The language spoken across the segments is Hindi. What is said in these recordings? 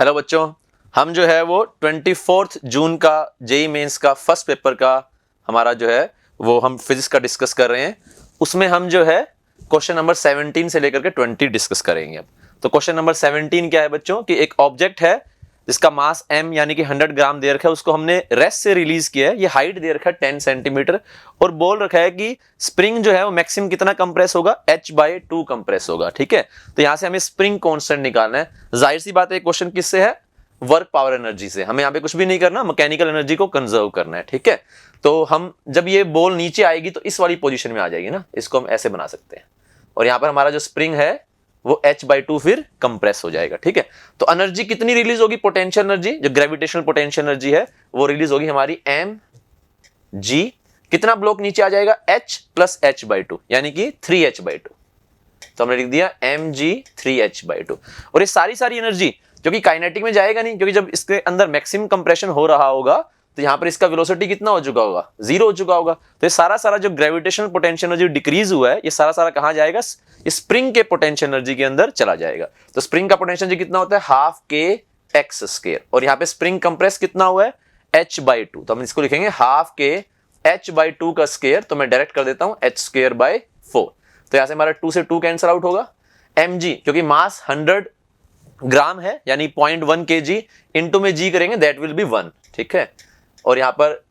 हेलो बच्चों, हम जो है वो 24 जून का जेई मेंस का फर्स्ट पेपर का हमारा जो है वो हम फिजिक्स का डिस्कस कर रहे हैं। उसमें हम जो है क्वेश्चन नंबर 17 से लेकर के 20 डिस्कस करेंगे। अब तो क्वेश्चन नंबर 17 क्या है बच्चों कि एक ऑब्जेक्ट है जिसका मास m यानी कि 100 ग्राम दे रखा है, उसको हमने रेस्ट से रिलीज किया है। ये हाइट दे रखा है 10 सेंटीमीटर और बोल रखा है कि स्प्रिंग जो है वो मैक्सिमम कितना कंप्रेस होगा, h/2 कंप्रेस होगा। ठीक है, तो यहां से हमें स्प्रिंग कांस्टेंट निकालना है। जाहिर सी बात है क्वेश्चन किससे है, वर्क पावर एनर्जी से। हमें यहाँ पे कुछ भी नहीं करना, मैकेनिकल एनर्जी को कंजर्व करना है। ठीक है, तो हम जब ये बॉल नीचे आएगी तो इस वाली पोजीशन में आ जाएगी ना, इसको हम ऐसे बना सकते हैं और यहाँ पर हमारा जो स्प्रिंग है वो h/2 फिर कंप्रेस हो जाएगा। ठीक है, तो एनर्जी कितनी रिलीज होगी, पोटेंशियल एनर्जी, जो ग्रेविटेशनल पोटेंशियल एनर्जी है वो रिलीज होगी हमारी mg। कितना ब्लॉक नीचे आ जाएगा, h प्लस h/2 यानी कि 3h/2। तो हमने लिख दिया mg 3h/2। और ये सारी एनर्जी जो कि काइनेटिक में जाएगा नहीं, क्योंकि जब इसके अंदर मैक्सिमम कंप्रेशन हो रहा होगा तो यहां पर इसका वेलोसिटी कितना हो चुका होगा, 0 हो चुका होगा। तो ये सारा जो ग्रेविटेशनल पोटेंशियल एनर्जी डिक्रीज हुआ है ये सारा कहां जाएगा, स्प्रिंग के पोटेंशियल एनर्जी के अंदर चला जाएगा। तो स्प्रिंग का पोटेंशियल एनर्जी कितना होता है, हाफ के एक्स स्क्वायर, और यहाँ पे स्प्रिंग कंप्रेस कितना हुआ है, h/2। तो हम इसको लिखेंगे हाफ के h/2 का स्क्वायर। तो मैं डायरेक्ट कर देता हूं h²/4। तो यहां से हमारा 2 से 2 कैंसिल आउट होगा। mg क्योंकि मास 100 ग्राम है यानी 0.1 kg, इंटू में g करेंगे दैट विल बी 1। ठीक है, और यहां पर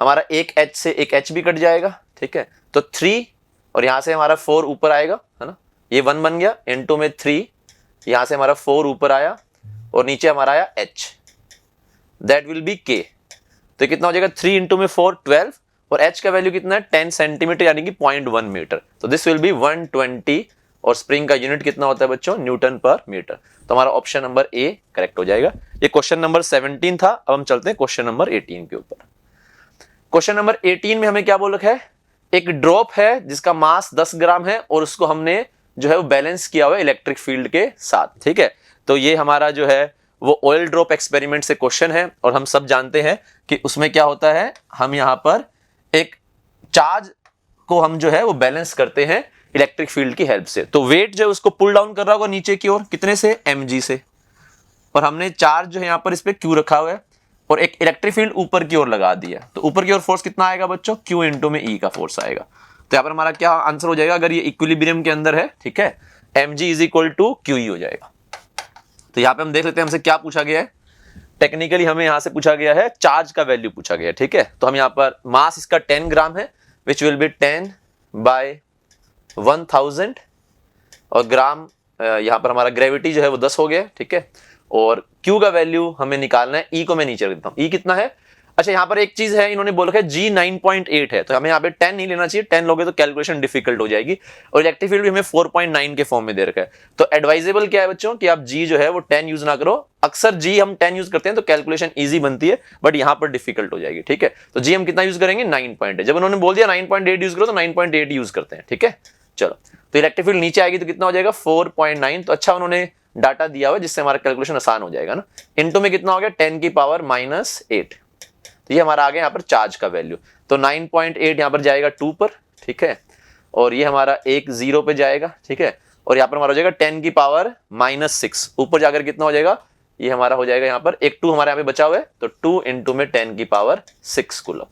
हमारा एक h से एक h भी कट जाएगा। ठीक है, तो 3 और यहां से हमारा 4 ऊपर आएगा, है ना, ये 1 बन गया, इंटू में 3, यहां से हमारा 4 ऊपर आया और नीचे हमारा आया h, that will be k। तो कितना हो जाएगा, 3 इंटू में 4 12 और h का वैल्यू कितना है 10 सेंटीमीटर यानी कि 0.1 मीटर। तो दिस विल बी 120 और स्प्रिंग का यूनिट कितना होता है बच्चों, न्यूटन पर मीटर। तो हमारा ऑप्शन नंबर ए करेक्ट हो जाएगा। ये क्वेश्चन नंबर 17 था। अब हम चलते हैं क्वेश्चन नंबर 18 के ऊपर। क्वेश्चन नंबर 18 में हमें क्या बोल रखा है, एक ड्रॉप है जिसका मास 10 ग्राम है और उसको हमने जो है वो बैलेंस किया हुआ है इलेक्ट्रिक फील्ड के साथ। ठीक है, तो ये हमारा जो है वो ऑयल ड्रॉप एक्सपेरिमेंट से क्वेश्चन है और हम सब जानते हैं कि उसमें क्या होता है, हम यहां पर एक चार्ज को हम जो है वो बैलेंस करते हैं इलेक्ट्रिक फील्ड की हेल्प से। तो वेट जो है उसको पुल डाउन कर रहा होगा नीचे की ओर, कितने से, mg से, और हमने चार्ज जो है यहां पर इस पे q रखा हुआ है और एक इलेक्ट्रिक फील्ड ऊपर की ओर लगा दिया। तो ऊपर की ओर फोर्स कितना आएगा बच्चों, q इंटू में e का फोर्स आएगा। तो यहां पर हमारा क्या आंसर हो जाएगा, अगर ये इक्विलिब्रियम के अंदर है, ठीक है, mg is equal to qe हो जाएगा। तो यहां पर हम देख लेते हैं हमसे क्या पूछा गया है। टेक्निकली हमें यहां से पूछा गया है चार्ज का वैल्यू पूछा गया है। ठीक है, तो हम यहां पर मास इसका 10 ग्राम है विच विल बी 10/1000 और ग्राम यहां पर हमारा ग्रेविटी जो है वो 10 हो गया। ठीक है, और Q का वैल्यू हमें निकालना है। E को मैं नीचे रख देता हूं, E कितना है। अच्छा, यहां पर एक चीज है, इन्होंने बोल रखा है G 9.8 है, तो हमें यहाँ पे 10 नहीं लेना चाहिए, 10 लोगे तो कैलकुलेशन डिफिकल्ट हो जाएगी। और इलेक्ट्रिक फील्ड भी हमें 4.9 के फॉर्म में दे रखा है। तो एडवाइजेबल क्या है बच्चों कि आप G जो है वो 10 यूज ना करो। अक्सर G हम 10 यूज करते हैं तो कैलकुलेशन ईजी बनती है, बट यहाँ पर डिफिकल्ट हो जाएगी। ठीक है, तो G हम कितना यूज करेंगे, 9.8। जब उन्होंने बोल दिया 9.8 यूज करो तो 9.8 यूज करते हैं। ठीक है, चलो, तो इलेक्ट्रिक फील्ड नीचे आएगी तो कितना हो जाएगा, 4.9। तो अच्छा उन्होंने डाटा दिया हुआ जिससे हमारा कैलकुलेशन आसान हो जाएगा ना। इनटू में कितना हो गया, 10 की पावर -8। तो ये हमारा आ गया यहाँ पर चार्ज का वैल्यू। तो 9.8 यहाँ पर जाएगा 2 पर। ठीक है, और ये हमारा एक 0 पे जाएगा। ठीक है, और यहाँ पर हमारा हो जाएगा 10 की पावर -6। ऊपर जाकर कितना हो जाएगा, ये हमारा हो जाएगा यहाँ पर एक 2 हमारे यहाँ पे बचा हुआ है, तो 2 इंटू में 10 की पावर 6 कूलम।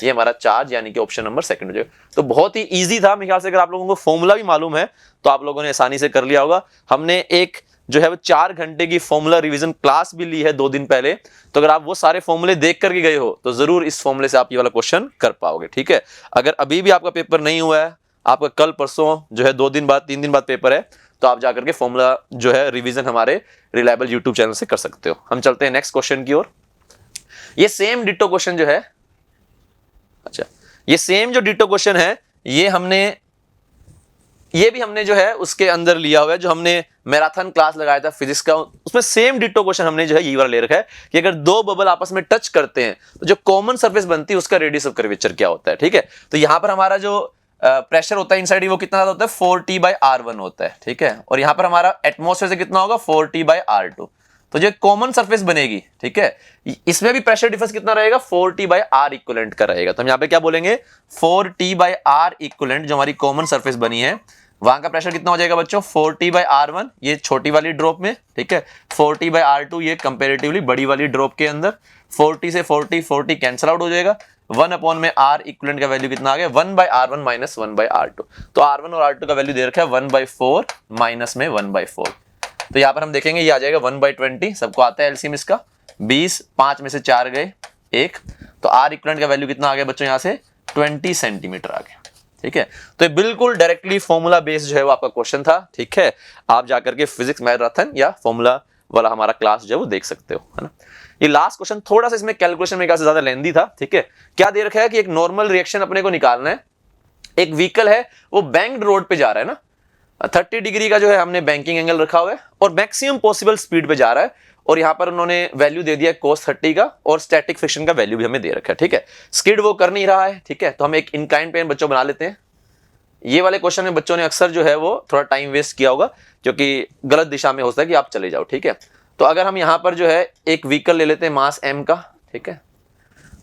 ये हमारा चार्ज यानी कि ऑप्शन नंबर सेकंड हो जाएगा। तो बहुत ही इजी था मेरे ख्याल से। अगर आप लोगों को फॉर्मूला भी मालूम है तो आप लोगों ने आसानी से कर लिया होगा। हमने एक जो है वो 4 घंटे की फॉर्मूला रिवीजन क्लास भी ली है 2 दिन पहले। तो अगर आप वो सारे फॉर्मूले देख करके गए हो तो जरूर इस फॉर्मूले से आप ये वाला क्वेश्चन कर पाओगे। ठीक है, अगर अभी भी आपका पेपर नहीं हुआ है, आपका कल परसों जो है 2 दिन बाद 3 दिन बाद पेपर है, तो आप जाकर के फॉर्मूला जो है रिवीजन हमारे रिलायबल यूट्यूब चैनल से कर सकते हो। हम चलते हैं नेक्स्ट क्वेश्चन की ओर। ये सेम डिटो क्वेश्चन जो है, अच्छा, ये सेम जो डिटो क्वेश्चन है ये भी हमने जो है उसके अंदर लिया हुआ है, जो हमने मैराथन क्लास लगाया था फिजिक्स का, उसमें सेम डिटो क्वेश्चन हमने जो है ये वाला ले रखा है कि अगर 2 बबल आपस में टच करते हैं तो जो कॉमन सरफेस बनती है उसका रेडियस ऑफ कर्वेचर क्या होता है। ठीक है, तो यहां पर हमारा जो प्रेशर होता है इनसाइड वो कितना ज्यादा होता है, 4T/R1 होता है। ठीक है, और यहां पर हमारा एटमॉस्फेयर से कितना होगा, 4T/R2। तो जो कॉमन सरफेस बनेगी, ठीक है, इसमें भी प्रेशर डिफरेंस कितना रहेगा, 4T/R इक्विवेलेंट का रहेगा। तो हम यहाँ पे क्या बोलेंगे, 4T/R इक्विवेलेंट जो हमारी कॉमन सरफेस बनी है वहां का प्रेशर कितना हो जाएगा बच्चों 40/R1, ये छोटी वाली ड्रॉप में, ठीक है, 40/R2 ये कंपेरेटिवली बड़ी वाली ड्रॉप के अंदर, 40 से 40 कैंसिल आउट हो जाएगा, 1 में R इक्विवेलेंट का वैल्यू कितना आ गया 1/R1 माइनस 1/R2। तो R1 और R2 का वैल्यू दे रखा है 1/4 माइनस में 1/4। तो यहाँ पर हम देखेंगे ये आ जाएगा 1/20, सबको आता है एलसीएम इसका, 20, 5 में से 4 गए 1, तो R इक्विवेलेंट का वैल्यू कितना आ गया बच्चों यहाँ से 20 सेंटीमीटर आ गया, ठीक है। तो ये बिल्कुल डायरेक्टली फॉर्मूला बेस्ड जो है वो आपका क्वेश्चन था, ठीक है। आप जाकर के फिजिक्स मैराथन या फॉर्मूला वाला हमारा क्लास जो है वो देख सकते हो, है ना। ये लास्ट क्वेश्चन थोड़ा सा इसमें कैलकुलेशन में से ज्यादा लेंदी था, ठीक है। क्या दे रखा है कि एक नॉर्मल रिएक्शन अपने को निकालना है, एक व्हीकल है वो बैंक्ड रोड पे जा रहा है ना, 30 डिग्री का जो है हमने बैंकिंग एंगल रखा हुआ है और मैक्सिमम पॉसिबल स्पीड पे जा रहा है, और यहां पर उन्होंने वैल्यू दे दिया cos 30 का और स्टैटिक फ्रिक्शन का वैल्यू भी हमें दे रखा है, ठीक है। स्किड वो कर नहीं रहा है, ठीक है, तो हम एक इनकाइंड पेन बच्चों बना लेते हैं। ये वाले क्वेश्चन में बच्चों ने अक्सर जो है वो थोड़ा टाइम वेस्ट किया होगा, क्योंकि गलत दिशा में होता है कि आप चले जाओ, ठीक है। तो अगर हम यहाँ पर जो है एक व्हीकल ले लेते हैं मास m का, ठीक है,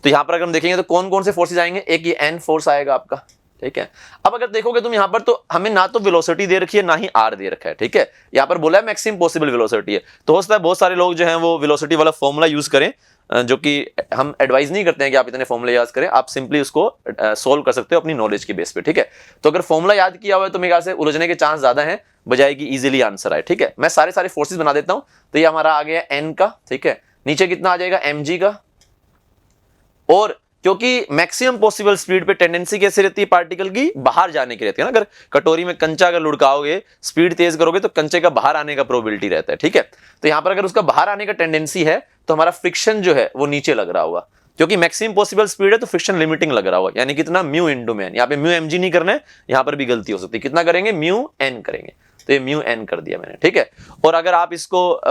तो यहाँ पर अगर हम देखेंगे तो कौन कौन से फोर्सेज आएंगे, एक ये n फोर्स आएगा आपका, ठीक है। अब अगर देखोगे तुम यहाँ पर तो हमें ना तो वेलोसिटी दे रखी है ना ही r दे रखा है, ठीक है। यहाँ पर बोला है मैक्सिमम पॉसिबल वेलोसिटी है, तो हो सकता है बहुत सारे लोग जो हैं वो वेलोसिटी वाला फॉर्मूला यूज करें, जो कि हम एडवाइज नहीं करते हैं कि आप इतने फॉर्मूले याद करें, आप सिंपली उसको सोल्व कर सकते हो अपनी नॉलेज की बेस पे, ठीक है। तो अगर फॉर्मूला याद किया हुआ है तो मेरे ख्याल से उलझने के चांस ज्यादा हैं, बजाय कि इजीली आंसर आए, ठीक है। मैं सारे फोर्सेस बना देता हूं, तो ये हमारा आ गया n का, ठीक है, नीचे कितना आ जाएगा mg का, और क्योंकि मैक्सिमम पॉसिबल स्पीड पे टेंडेंसी कैसे रहती है पार्टिकल की, बाहर जाने की रहती है ना। अगर कटोरी में कंचा अगर लुढ़काओगे, स्पीड तेज करोगे तो कंचे का बाहर आने का प्रोबेबिलिटी रहता है, ठीक है। तो यहां पर अगर उसका बाहर आने का टेंडेंसी है तो हमारा फ्रिक्शन जो है वो नीचे लग रहा होगा, क्योंकि मैक्सिमम पॉसिबल स्पीड है तो फ्रिक्शन लिमिटिंग लग रहा होगा, यानी कितना म्यू इनटू मैन। यहाँ पे म्यू mg नहीं करना है, यहाँ पर भी गलती हो सकती है, कितना करेंगे म्यू n करेंगे, तो ये म्यू n कर दिया मैंने, ठीक है। और अगर आप इसको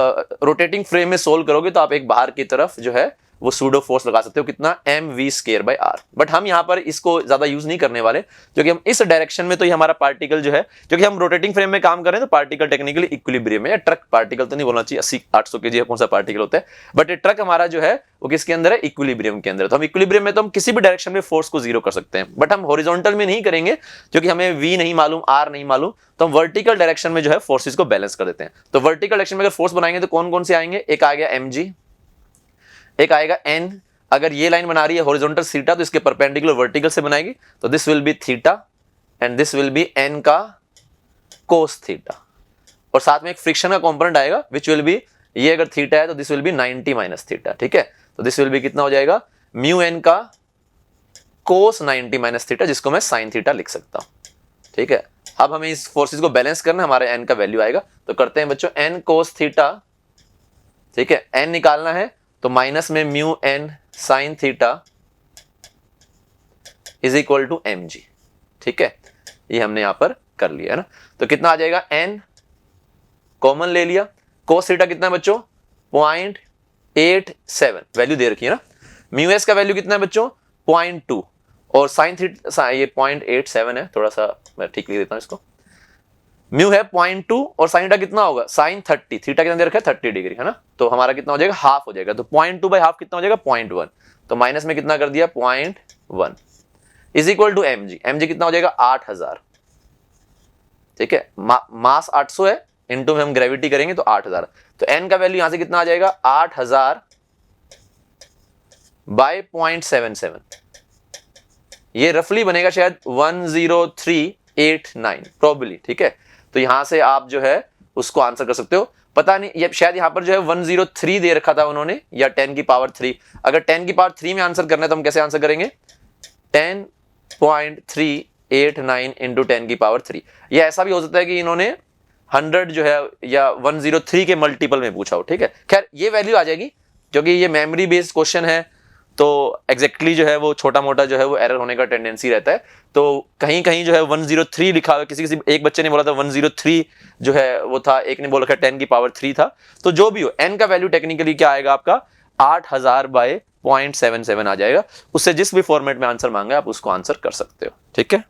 रोटेटिंग फ्रेम में सोल्व करोगे तो आप एक बाहर की तरफ जो है वो सूडो फोर्स लगा सकते हो, कितना mv²/r। बट हम यहाँ पर इसको ज्यादा यूज नहीं करने वाले, क्योंकि हम इस डायरेक्शन में तो ये हमारा पार्टिकल जो है, क्योंकि हम रोटेटिंग फ्रेम में काम कर रहे हैं तो पार्टिकल टेक्निकली इक्विलिब्रियम है, या ट्रक, पार्टिकल तो नहीं बोलना चाहिए, 80-800 kg कौन सा पार्टिकल होता है, बट ये ट्रक हमारा जो है वो किसके अंदर है, इक्विलिब्रियम के अंदर। तो हम इक्विलिब्रियम में तो हम किसी भी डायरेक्शन में फोर्स को जीरो कर सकते हैं, बट हम हॉरिजॉन्टल में नहीं करेंगे, क्योंकि हमें v नहीं मालूम, r नहीं मालूम, तो हम वर्टिकल डायरेक्शन में जो है फोर्सेस को बैलेंस कर देते हैं। तो वर्टिकल डायरेक्शन में अगर फोर्स बनाएंगे तो कौन कौन से आएंगे, एक आ गया mg, एक आएगा n, अगर ये लाइन बना रही है हॉरिजॉन्टल थीटा तो इसके परपेंडिकुलर वर्टिकल से बनाएगी, तो this will be theta and this will be n का कोस थीटा, और साथ में एक फ्रिक्शन का कंपोनेंट आएगा विच विल बी, ये अगर थीटा है तो this will be 90 minus theta, ठीक है। तो दिस विल बी कितना हो जाएगा म्यू n का कोस 90 माइनस थीटा, जिसको मैं साइन थीटा लिख सकता हूं, ठीक है। अब हमें इस फोर्सेस को बैलेंस करना, हमारे n का वैल्यू आएगा, तो करते हैं बच्चों n कोस थीटा, ठीक है, n निकालना है तो माइनस में mu n sine theta is equal to mg, ठीक है। ये हमने यहां पर कर लिया है ना, तो कितना आ जाएगा n कॉमन ले लिया, कोस थीटा कितना है बच्चों 0.87 वैल्यू दे रखी है ना, म्यू s का वैल्यू कितना है बच्चों 0.2, और साइन थीटा ये 0.87 है, थोड़ा सा मैं ठीक लिख देता हूं इसको, म्यू है 0.2 और साइन थीटा कितना होगा साइन 30, थीटा कितना दे रखा है 30 डिग्री, है ना, तो हमारा कितना हो जाएगा हाफ हो जाएगा, तो 0.2/हाफ कितना हो जाएगा 0.1, तो माइनस में कितना कर दिया 0.1 इज इक्वल टू mg कितना हो जाएगा 8000, ठीक है। मास 800 है, इनटू में हम ग्रेविटी करेंगे तो 8000, तो n का वैल्यू यहां से कितना आ जाएगा 8000 बाय 0.77, ये रफली बनेगा शायद 10389 प्रोबेबली, ठीक है। तो यहां से आप जो है उसको आंसर कर सकते हो, पता नहीं ये शायद यहां पर जो है 103 दे रखा था उन्होंने, या 10 की पावर 3, अगर 10 की पावर 3 में आंसर करना है तो हम कैसे आंसर करेंगे 10.389 इंटू 10 की पावर 3, ये ऐसा भी हो सकता है कि इन्होंने 100 जो है या 103 के मल्टीपल में पूछा हो, ठीक है। खैर ये वैल्यू आ जाएगी, क्योंकि ये मेमोरी बेस्ड क्वेश्चन है तो एग्जैक्टली जो है वो छोटा मोटा जो है वो एरर होने का टेंडेंसी रहता है, तो कहीं कहीं जो है 103 लिखा हुआ है, किसी एक बच्चे ने बोला था 103 जो है वो था, एक ने बोला था 10 की पावर 3 था, तो जो भी हो n का वैल्यू टेक्निकली क्या आएगा आपका 8000 बाय 0.77 आ जाएगा, उससे जिस भी फॉर्मेट में आंसर मांगा आप उसको आंसर कर सकते हो, ठीक है।